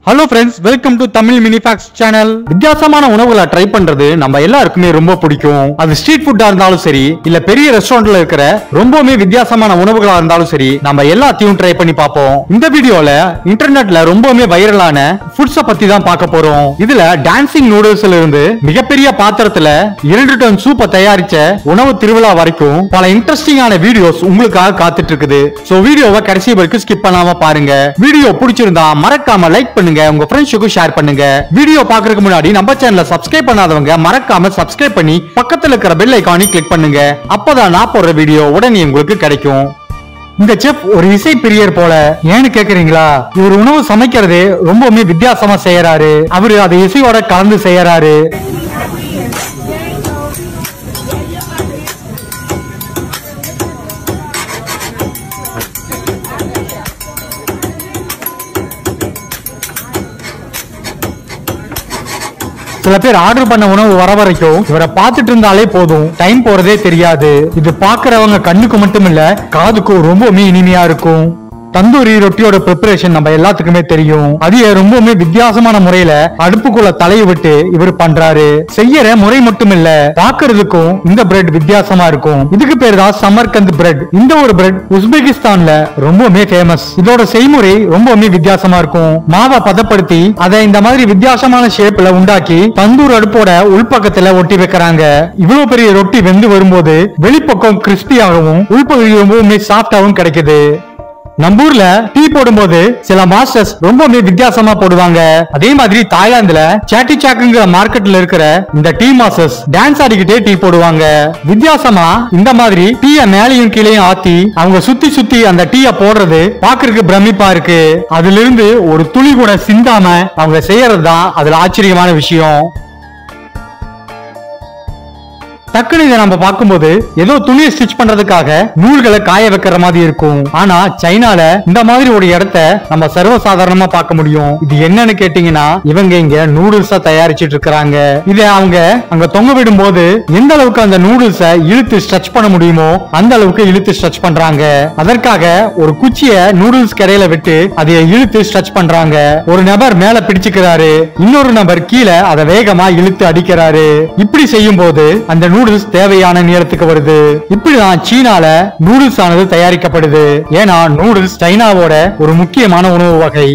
Hello friends, welcome to Tamil mini facts channel. வித்தியாசமான உணவுகளை try பண்றது நம்ம எல்லாருக்குமே ரொம்ப பிடிக்கும். அது ஸ்ட்ரீட் ஃபுட்டா இருந்தாலும் சரி, இல்ல பெரிய ரெஸ்டாரண்ட்ல இருக்கிற ரொம்பவே வித்தியாசமான உணவுகளா இருந்தாலும் சரி, நம்ம எல்லாத்தையும் ட்ரை பண்ணி பார்ப்போம். இந்த வீடியோல இன்டர்நெட்ல ரொம்பவே வைரலான ஃபுட்ஸ பத்தி தான் பார்க்க போறோம். இதுல டான்சிங் நூடுல்ஸ்ல இருந்து மிகப்பெரிய பாத்திரத்துல 2 டன் சூப்பை தயாரிச்ச உணவு திருவிழா வரைக்கும் பல இன்ட்ரெஸ்டிங்கான வீடியோஸ் உங்களுக்காக காத்துட்டு இருக்குது. சோ வீடியோவை கடைசி வரைக்கும் ஸ்கிப் பண்ணாம பாருங்க. வீடியோ பிடிச்சிருந்தா மறக்காம லைக் பண்ணுங்க, உங்க ஃப்ரெண்ட்ஸ்க்கு ஷேர் பண்ணுங்க. வீடியோ பார்க்கிறதுக்கு முன்னாடி நம்ம சேனலை சப்ஸ்கிரைப் பண்ணாதவங்க மறக்காம சப்ஸ்கிரைப் பண்ணி பக்கத்துல இருக்கிற பெல் ஐகானை கிளிக் பண்ணுங்க. அப்பதான் நான் போடுற வீடியோ உடனே உங்களுக்கு கிடைக்கும். இந்த செஃப் ஒரு இசை பிரியர் போல, ஏன்னு கேக்குறீங்களா? இவர் உணவு சமைக்கிறதே ரொம்பவுமே வித்தியாசமா செய்யறாரு. அவரு அதை இசையோட கலந்து செய்யறாரு. சில பேர் ஆர்டர் பண்ண உணவு வர வரைக்கும் இவரை பார்த்துட்டு இருந்தாலே போதும், டைம் போறதே தெரியாது. இது பாக்குறவங்க கண்ணுக்கு மட்டும் இல்ல, காதுக்கும் ரொம்பவுமே இனிமையா இருக்கும். தந்தூரி ரொட்டியோட ப்ரிப்பரேஷன் நம்ம எல்லாத்துக்குமே தெரியும். அது ரொம்பவுமே வித்தியாசமான முறையில அடுப்புக்குள்ள தலையை விட்டு இவர் பண்றாரு. செய்யற முறை மட்டும் இல்ல, பாக்குறதுக்கும் இந்த பிரெட் வித்தியாசமா இருக்கும். இதுக்கு பேர் தான் சமர்கந்த் பிரெட். இந்த ஒரு பிரெட் உஸ்பெகிஸ்தான்ல ரொம்பவுமே ஃபேமஸ். இதோட செய்முறை ரொம்பவுமே வித்தியாசமா இருக்கும். மாவை பதப்படுத்தி அதை இந்த மாதிரி வித்தியாசமான ஷேப்ல உண்டாக்கி தந்தூர் அடுப்போட உள்பக்கத்துல ஒட்டி வைக்கிறாங்க. இவ்வளவு பெரிய ரொட்டி வெந்து வரும்போது வெளிப்பக்கம் கிறிஸ்பியாகவும் உள்பகுதி ரொம்பவுமே சாஃப்டாகவும் கிடைக்குது. நம்ம ஊர்ல டீ போடும்போது சில மாஸ்டர்ஸ் ரொம்பவே வித்தியாசமா போடுவாங்க. அதே மாதிரி தாய்லாந்துல சாட்டி சாக்குங்கிற மார்க்கெட்ல இருக்கிற இந்த டீ மாஸ்டர்ஸ் டான்ஸ் ஆடிக்கிட்டே டீ போடுவாங்க. வித்தியாசமா இந்த மாதிரி டீய மேலையும் கீழையும் ஆத்தி அவங்க சுத்தி சுத்தி அந்த டீய போடுறது பாக்குறதுக்கு பிரமிப்பா இருக்கு. அதுல இருந்து ஒரு துளி கூட சிந்தாம அவங்க செய்யறதுதான் அதுல ஆச்சரியமான விஷயம். டக்குனு இதை நம்ம பார்க்கும்போது ஏதோ துணியை ஸ்டிச் பண்றதுக்காக நூல்களை காய வைக்கிற மாதிரி இருக்கும். ஆனா சைனால இந்த மாதிரி ஒரு இடத்த நம்ம சர்வசாதாரணமா பார்க்க முடியும். இது என்னன்னு கேட்டீங்கன்னா, இவங்க இங்க நூடுல்ஸா தயாரிச்சிட்டு இருக்காங்க. இதை அவங்க அங்க தொங்க விடும் போது எந்த அளவுக்கு அந்த நூடுல்ஸை இழுத்து ஸ்ட்ரெச் பண்ண முடியுமோ அந்த அளவுக்கு இழுத்து ஸ்ட்ரெச் பண்றாங்க. அதற்காக ஒரு குச்சிய நூடுல்ஸ் கரையில விட்டு அதை இழுத்து ஸ்ட்ரெச் பண்றாங்க. ஒரு நபர் மேல பிடிச்சுக்கிறாரு, இன்னொரு நபர் கீழே அதை வேகமா இழுத்து அடிக்கிறாரு. இப்படி செய்யும் போது அந்த நூடுல்ஸ் தேவையான நேரத்துக்கு வருது. இப்படிதான் சீனால நூடுல்ஸ் ஆனது தயாரிக்கப்படுது. ஏன்னா நூடுல்ஸ் சைனாவோட ஒரு முக்கியமான உணவு வகை.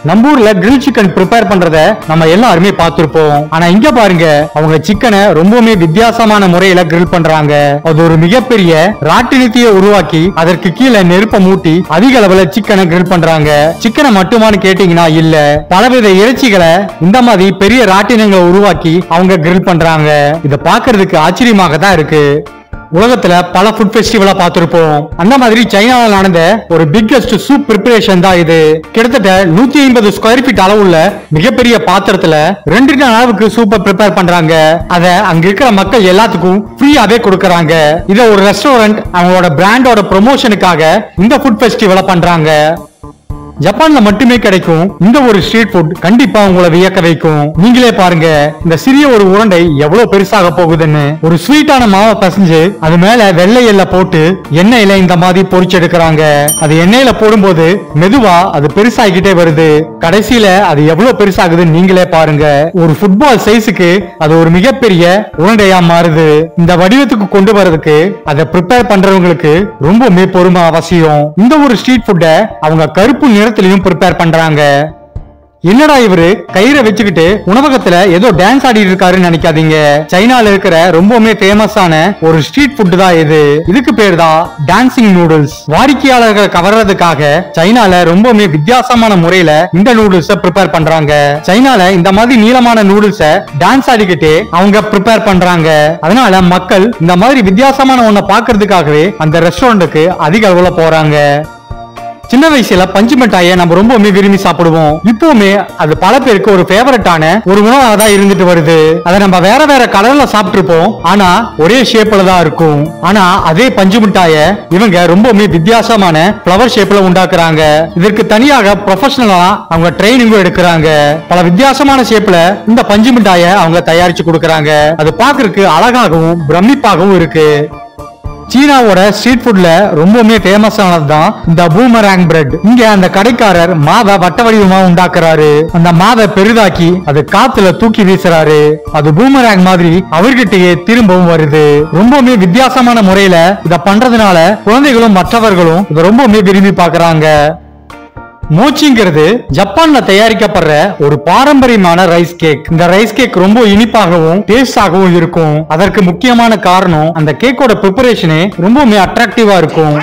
நம்ம ஊர்ல கிரில் சிக்கன் ப்ரிப்பேர் பண்றத நம்ம எல்லாருமே பார்த்திருப்போம். ஆனா இங்க பாருங்க, அவங்க சிக்கனை ரொம்பவுமே வித்தியாசமான முறையில கிரில் பண்றாங்க. அது ஒரு மிகப்பெரிய ராட்டினத்தையே உருவாக்கி அதற்கு கீழே நெருப்ப மூட்டி அதிக அளவுல சிக்கனை கிரில் பண்றாங்க. சிக்கனை மட்டுமானு கேட்டீங்கன்னா இல்ல, பலவித இறைச்சிகளை இந்த மாதிரி பெரிய ராட்டினங்களை உருவாக்கி அவங்க கிரில் பண்றாங்க. இதை பாக்குறதுக்கு ஆச்சரியமாக தான் இருக்கு. உலகத்துல பல ஃபுட் ஃபெஸ்டிவலா பார்த்திருப்போம். அந்த மாதிரி சைனாவில் நடந்த ஒரு பிக்கெஸ்ட் சூப் பிரிப்பரேஷன் தான் இது. கிட்டத்தட்ட 150 ஸ்கொயர் ஃபீட் அளவுள்ள மிகப்பெரிய பாத்திரத்துல 2 டன் அளவுக்கு சூப்பை ப்ரிப்பேர் பண்றாங்க. அத அங்க இருக்கிற மக்கள் எல்லாத்துக்கும் ஃப்ரீயாவே கொடுக்கறாங்க. இத ஒரு ரெஸ்டாரண்ட் அவங்களோட பிராண்டோட ப்ரமோஷனுக்காக இந்த ஃபுட் ஃபெஸ்டிவலை பண்றாங்க. ஜப்பான்ல மட்டுமே கிடைக்கும் இந்த ஒரு ஸ்ட்ரீட் ஃபுட் கண்டிப்பா உங்களை வியக்க வைக்கும். நீங்களே பாருங்க, இந்த சிறிய ஒரு உருண்டை எவ்வளவு பெருசாக போகுதுன்னு. ஒரு ஸ்வீட்டான மாவை பசைஞ்சு அது மேல வெள்ளை எல்ல போட்டு எண்ணெயில இந்த மாதிரி பொரிச்செடுக்கிறாங்க. அது எண்ணெயில போடும்போது மெதுவா அது பெருசாகிட்டே வருது. கடைசியில அது எவ்வளவு பெருசாகுதுன்னு நீங்களே பாருங்க. ஒரு ஃபுட்பால் சைஸுக்கு அது ஒரு மிகப்பெரிய உருண்டையா மாறுது. இந்த வடிவத்துக்கு கொண்டு வரதுக்கு அதை ப்ரிப்பேர் பண்றவங்களுக்கு ரொம்பவுமே பொறுமை அவசியம். இந்த ஒரு ஸ்ட்ரீட் ஃபுட்டை அவங்க கருப்பு நிறத்திலையும் ப்ரிப்பேர் பண்றாங்க. என்னடா இவரு கயிறை வச்சுக்கிட்டு உணவகத்துல ஏதோ டான்ஸ் ஆடிட்டு இருக்காருன்னு நினைக்காதீங்க. சைனால இருக்கிற ரொம்பவுமே ஃபேமஸான ஒரு ஸ்ட்ரீட் ஃபுட் தான் இது. இதுக்கு பேர் தான் டான்சிங் நூடுல்ஸ். வாடிக்கையாளர்களை கவர்றதுக்காக சைனால ரொம்பவுமே வித்தியாசமான முறையில இந்த நூடுல்ஸ ப்ரிப்பேர் பண்றாங்க. சைனால இந்த மாதிரி நீளமான நூடுல்ஸ டான்ஸ் ஆடிக்கிட்டே அவங்க ப்ரிப்பேர் பண்றாங்க. அதனால மக்கள் இந்த மாதிரி வித்தியாசமான ஒன்ன பாக்குறதுக்காகவே அந்த ரெஸ்டாரண்ட்டுக்கு அதிக அளவுல போறாங்க. சின்ன வயசுல பஞ்சு மிட்டாயை நம்ம ரொம்பவுமே விரும்பி சாப்பிடுவோம். இப்பவுமே அது பல பேருக்கு ஒரு ஃபேவரட்டான ஒரு உணவாக தான் இருந்துட்டு வருது. அதை நம்ம வேற வேற கலர்ல சாப்பிட்டுருப்போம், ஆனா ஒரே ஷேப்ல தான் இருக்கும். ஆனா அதே பஞ்சு மிட்டாயை இவங்க ரொம்பவுமே வித்தியாசமான ஃப்ளவர் ஷேப்ல உண்டாக்குறாங்க. இதற்கு தனியாக ப்ரொஃபஷனலா அவங்க ட்ரைனிங்கும் எடுக்கிறாங்க. பல வித்தியாசமான ஷேப்ல இந்த பஞ்சு மிட்டாயை அவங்க தயாரிச்சு கொடுக்கறாங்க. அது பாக்குறதுக்கு அழகாகவும் பிரமிப்பாகவும் இருக்கு. சீனாவோட ஸ்ட்ரீட் ஃபுட்ல ரொம்பவுமே ஃபேமஸ் ஆனதுதான் இந்த பூமராங் பிரெட். இங்க அந்த கடைக்காரர் மாவை வட்ட வடிவமா உண்டாக்குறாரு. அந்த மாவை பெரிதாக்கி அது காத்துல தூக்கி வீசுறாரு. அது பூமராங் மாதிரி அவர்கிட்டயே திரும்பவும் வருது. ரொம்பவுமே வித்தியாசமான முறையில இத பண்றதுனால குழந்தைகளும் மற்றவர்களும் இத ரொம்பவுமே விரும்பி பாக்குறாங்க. மோச்சிங்கிறது ஜப்பான்ல தயாரிக்கப்படுற ஒரு பாரம்பரியமான ரைஸ் கேக். இந்த ரைஸ் கேக் ரொம்ப இனிப்பாகவும் டேஸ்டாகவும் இருக்கும். அதற்கு முக்கியமான காரணம் அந்த கேக்கோட ப்ரிப்பரேஷனே ரொம்பவுமே அட்ராக்டிவா இருக்கும்.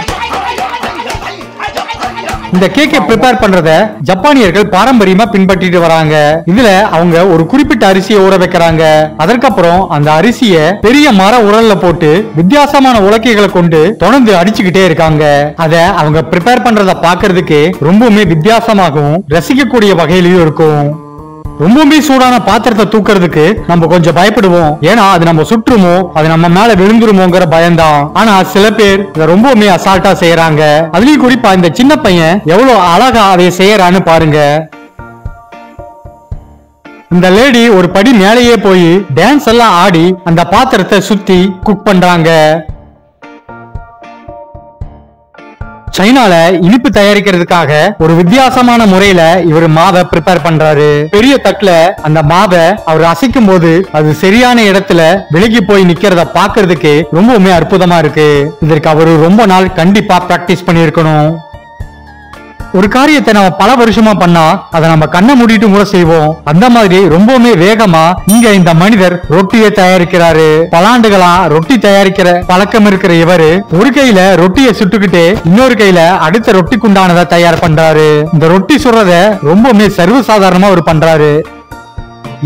இந்த கேக்கை ப்ரிப்பேர் பண்றத ஜப்பானியர்கள் பாரம்பரியமா பின்பற்றிட்டு வராங்க. இதுல அவங்க ஒரு குறிப்பிட்ட அரிசியை ஊற வைக்கிறாங்க. அதற்கப்புறம் அந்த அரிசிய பெரிய மர உரல்ல போட்டு வித்தியாசமான உலக்கைகளை கொண்டு தொடர்ந்து அடிச்சுக்கிட்டே இருக்காங்க. அத அவங்க ப்ரிப்பேர் பண்றத பாக்குறதுக்கு ரொம்பவுமே வித்தியாசமாகவும் ரசிக்கக்கூடிய வகையிலயும் இருக்கும். ரொம்பவுமே சூடான பாத்திரத்தை தூக்குறதுக்கு நம்ம கொஞ்சம் பயப்படுவோம். ஏன்னா அது நம்ம சுற்றுமோ, அது நம்ம மேல விழுந்துருமோங்கிற பயம்தான். ஆனா சில பேர் இதை ரொம்பவுமே அசால்ட்டா செய்யறாங்க. அதுலயும் குறிப்பா இந்த சின்ன பையன் எவ்வளவு அழகா அதை செய்யறான்னு பாருங்க. இந்த லேடி ஒரு படி மேலேயே போய் டான்ஸ் எல்லாம் ஆடி அந்த பாத்திரத்தை சுத்தி குக் பண்றாங்க. சைனால இனிப்பு தயாரிக்கிறதுக்காக ஒரு வித்தியாசமான முறையில இவர் மாவை ப்ரிப்பேர் பண்றாரு. பெரிய தட்டுல அந்த மாவை அவர் அசைக்கும் போது அது சரியான இடத்துல விலகி போய் நிக்கிறத பாக்குறதுக்கு ரொம்பவுமே அற்புதமா இருக்கு. இதற்கு அவரு ரொம்ப நாள் கண்டிப்பா பிராக்டிஸ் பண்ணிருக்கணும். ஒரு காரியத்தை நம்ம பல வருஷமா பண்ணா அதை நம்ம கண்ணை மூடிட்டு கூட செய்வோம். அந்த மாதிரி ரொம்பவுமே வேகமா இங்க இந்த மனிதர் ரொட்டியை தயாரிக்கிறாரு. பல ஆண்டுகளா ரொட்டி தயாரிக்கிற பழக்கம் இருக்கிற இவரு ஒரு கையில ரொட்டியை சுட்டுக்கிட்டு இன்னொரு கையில அடுத்த ரொட்டிக்குண்டானதை தயார் பண்றாரு. இந்த ரொட்டி சுடுறத ரொம்பவுமே சர்வசாதாரணமா அவர் பண்றாரு.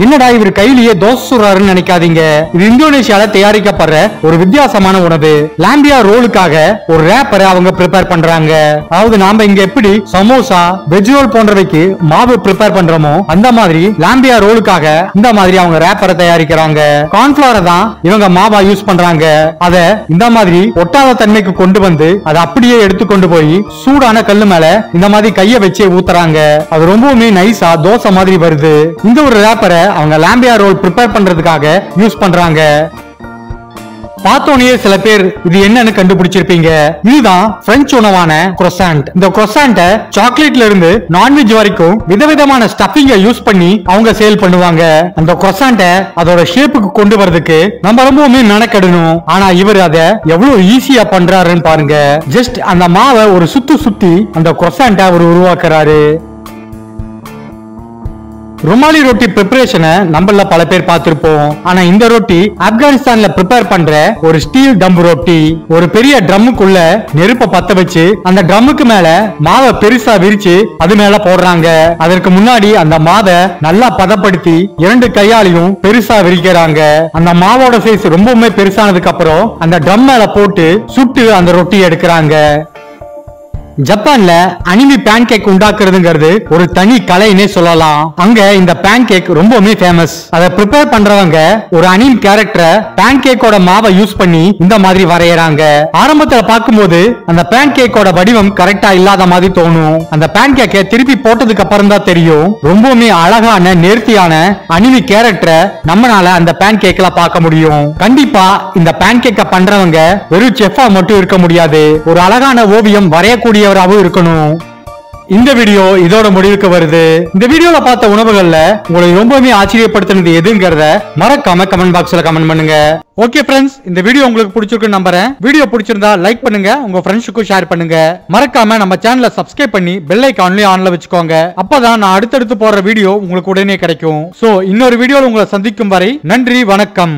என்னடா இவர் கையிலேயே தோசை சுடுறாருன்னு நினைக்காதீங்க. இது இந்தோனேஷியால தயாரிக்கப்படுற ஒரு வித்தியாசமான உணவு. லாம்பியா ரோலுக்காக ஒரு ரேப்பரை அவங்க ப்ரிப்பேர் பண்றாங்க. அதாவது நாம இங்க எப்படி சமோசா, வெஜ் ரோல் போன்றவைக்கு மாவு ப்ரிப்பேர் பண்றோமோ அந்த மாதிரி லாம்பியா ரோலுக்காக இந்த மாதிரி அவங்க ரேப்பரை தயாரிக்கிறாங்க. கார்ன்ஃபிளவரை தான் இவங்க மாவா யூஸ் பண்றாங்க. அத இந்த மாதிரி ஒட்டாத தன்மைக்கு கொண்டு வந்து அதை அப்படியே எடுத்துக்கொண்டு போய் சூடான கல்லு மேல இந்த மாதிரி கைய வச்சு ஊத்துறாங்க. அது ரொம்பவுமே நைஸா தோசை மாதிரி வருது. இந்த ஒரு ரேப்பரை அவங்க லாம்பியா ரோல் ப்ரிப்பேர் பண்றதுக்காக யூஸ் பண்றாங்க. பார்த்தோனே சில பேர் இது என்னன்னு கண்டுபிடிச்சிருப்பீங்க. இதுதான் பிரெஞ்சு உணவான croissant. இந்த croissant சாக்லேட்ல இருந்து நான்வெஜ் வரைக்கும் விதவிதமான ஸ்டஃபிங்க யூஸ் பண்ணி அவங்க சேல் பண்ணுவாங்க. அந்த croissant அதோட ஷேப்புக்கு கொண்டு வரதுக்கு நம்ம ரொம்பவுமே மெனக்கெடணும். ஆனா இவர் அதை எவ்வளவு ஈஸியா பண்றாருன்னு பாருங்க. ஜஸ்ட் அந்த மாவை ஒரு சுத்தி அந்த croissant அவர் உருவாக்குறாரு. ருமாலி ரொட்டி ப்ரிப்பரேஷனை நம்மள பல பேர் பார்த்திருப்போம். ஆனா இந்த ரொட்டி ஆப்கானிஸ்தான்ல ப்ரிப்பேர் பண்ற ஒரு ஸ்டீல் டம் ரொட்டி. ஒரு பெரிய ட்ரம்முக்குள்ள நெருப்ப பத்த வச்சு அந்த ட்ரம்முக்கு மேல மாவை பெருசா விரிச்சு அது மேல போடுறாங்க. அதற்கு முன்னாடி அந்த மாவை நல்லா பதப்படுத்தி இரண்டு கையாலையும் பெருசா விரிக்கிறாங்க. அந்த மாவோட சைஸ் ரொம்பவுமே பெருசானதுக்கு அப்புறம் அந்த ட்ரம் மேல போட்டு சுட்டு அந்த ரொட்டி எடுக்கிறாங்க. ஜப்பான்ல அனிமி பேன் கேக் உண்டாக்குறதுங்கிறது ஒரு தனி கலைன்னே சொல்லலாம். அங்க இந்த பேன் கேக் ரொம்பவுமே ஃபேமஸ். அதை ப்ரிப்பேர் பண்றவங்க ஒரு அனிமி கேரக்டரை பேன் கேக்கோட மாவை யூஸ் பண்ணி இந்த மாதிரி வரையறாங்க. ஆரம்பத்துல பார்க்கும்போது அந்த பேன் கேக்கோட வடிவம் கரெக்டா இல்லாத மாதிரி தோணும். அந்த பேன் கேக்கை திருப்பி போட்டதுக்கு அப்புறம் தான் தெரியும் ரொம்பவுமே அழகான நேர்த்தியான அனிமி கேரக்டரை நம்மளால அந்த பேன் கேக்ல பார்க்க முடியும். கண்டிப்பா இந்த பேன் கேக்கை பண்றவங்க வெறும் செஃபா மட்டும் இருக்க முடியாது. ஒரு அழகான ஓவியம் வரையக்கூடிய இருக்கணும். இந்த வீடியோ இதோட முடிவுக்கு வருது. இந்த வீடியோல பார்த்த உணவுகள்ல உங்களை ரொம்பவே ஆச்சரியப்படுத்தினது எதுங்கறத மறக்காம கமெண்ட் பாக்ஸ்ல கமெண்ட் பண்ணுங்க. ஓகே ஃப்ரெண்ட்ஸ், இந்த வீடியோ உங்களுக்கு பிடிச்சிருக்குன்னு நம்புறேன். வீடியோ பிடிச்சிருந்தா லைக் பண்ணுங்க, உங்க ஃப்ரெண்ட்ஸுக்கும் ஷேர் பண்ணுங்க. மறக்காம நம்ம சேனலை சப்ஸ்கிரைப் பண்ணி பெல் ஐகான்லயும் ஆன்ல வச்சுக்கோங்க. அப்பதான் நான் அடுத்தடுத்து போடுற வீடியோ உங்களுக்கு உடனே கிடைக்கும். சோ இன்னொரு வீடியோல உங்களை சந்திக்கும் வரை நன்றி, வணக்கம்.